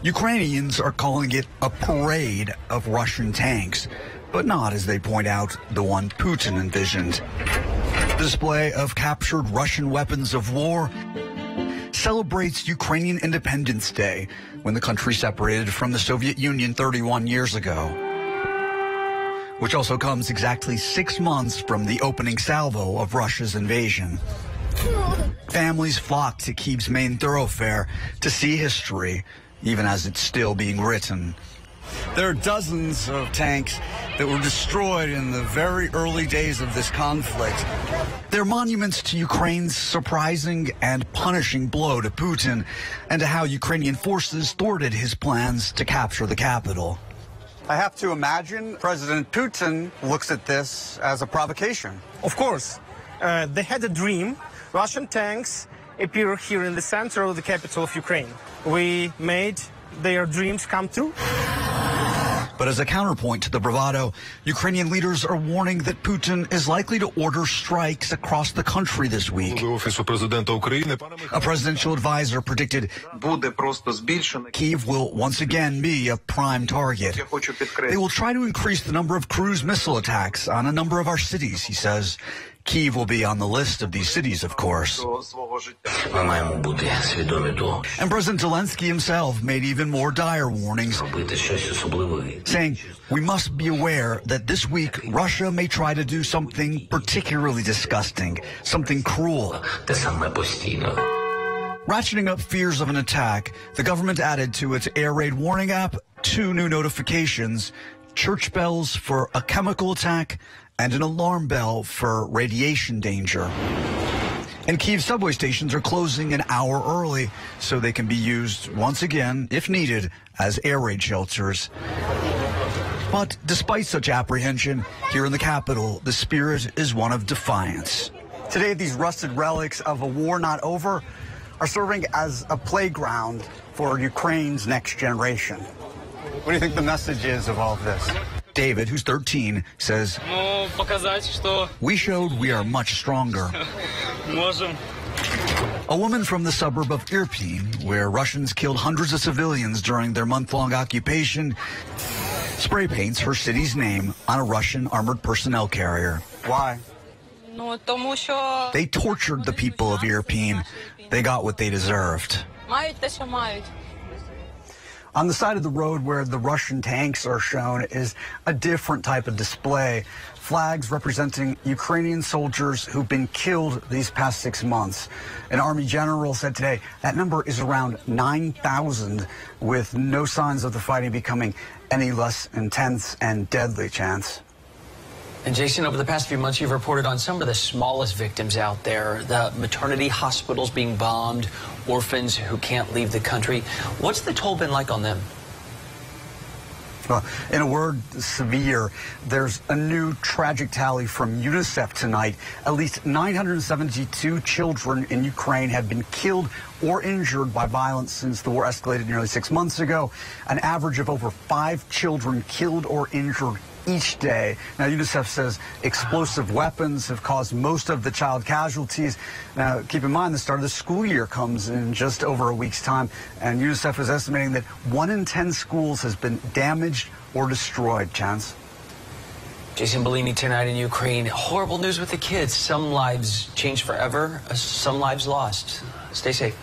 Ukrainians are calling it a parade of Russian tanks, but not, as they point out, the one Putin envisioned. The display of captured Russian weapons of war celebrates Ukrainian Independence Day, when the country separated from the Soviet Union 31 years ago, which also comes exactly 6 months from the opening salvo of Russia's invasion. Families flock to Kyiv's main thoroughfare to see history, even as it's still being written. There are dozens of tanks that were destroyed in the very early days of this conflict. They're monuments to Ukraine's surprising and punishing blow to Putin and to how Ukrainian forces thwarted his plans to capture the capital. I have to imagine President Putin looks at this as a provocation. Of course. They had a dream. Russian tanks appear here in the center of the capital of Ukraine. We made their dreams come true. But as a counterpoint to the bravado, Ukrainian leaders are warning that Putin is likely to order strikes across the country this week. A presidential advisor predicted Kyiv will once again be a prime target. They will try to increase the number of cruise missile attacks on a number of our cities, he says. Kyiv will be on the list of these cities, of course. And President Zelensky himself made even more dire warnings, saying we must be aware that this week Russia may try to do something particularly disgusting, something cruel. Ratcheting up fears of an attack, the government added to its air raid warning app 2 new notifications: church bells for a chemical attack and an alarm bell for radiation danger. And Kyiv subway stations are closing an hour early so they can be used once again, if needed, as air raid shelters. But despite such apprehension, here in the capital, the spirit is one of defiance. Today, these rusted relics of a war not over are serving as a playground for Ukraine's next generation. What do you think the message is of all of this? David, who's 13, says, we showed we are much stronger. A woman from the suburb of Irpin, where Russians killed hundreds of civilians during their month-long occupation, spray paints her city's name on a Russian armored personnel carrier. Why? They tortured the people of Irpin. They got what they deserved. On the side of the road where the Russian tanks are shown is a different type of display. Flags representing Ukrainian soldiers who've been killed these past 6 months. An Army general said today that number is around 9,000, with no signs of the fighting becoming any less intense and deadly, Chance. And Jason, over the past few months, you've reported on some of the smallest victims out there, the maternity hospitals being bombed, orphans who can't leave the country. What's the toll been like on them? Well, in a word, severe. There's a new tragic tally from UNICEF tonight. At least 972 children in Ukraine have been killed or injured by violence since the war escalated nearly 6 months ago. An average of over 5 children killed or injured each day. Now, UNICEF says explosive weapons have caused most of the child casualties. Now, keep in mind, the start of the school year comes in just over a week's time, and UNICEF is estimating that 1 in 10 schools has been damaged or destroyed. Chance? Jason Bellini tonight in Ukraine. Horrible news with the kids. Some lives changed forever, some lives lost. Stay safe.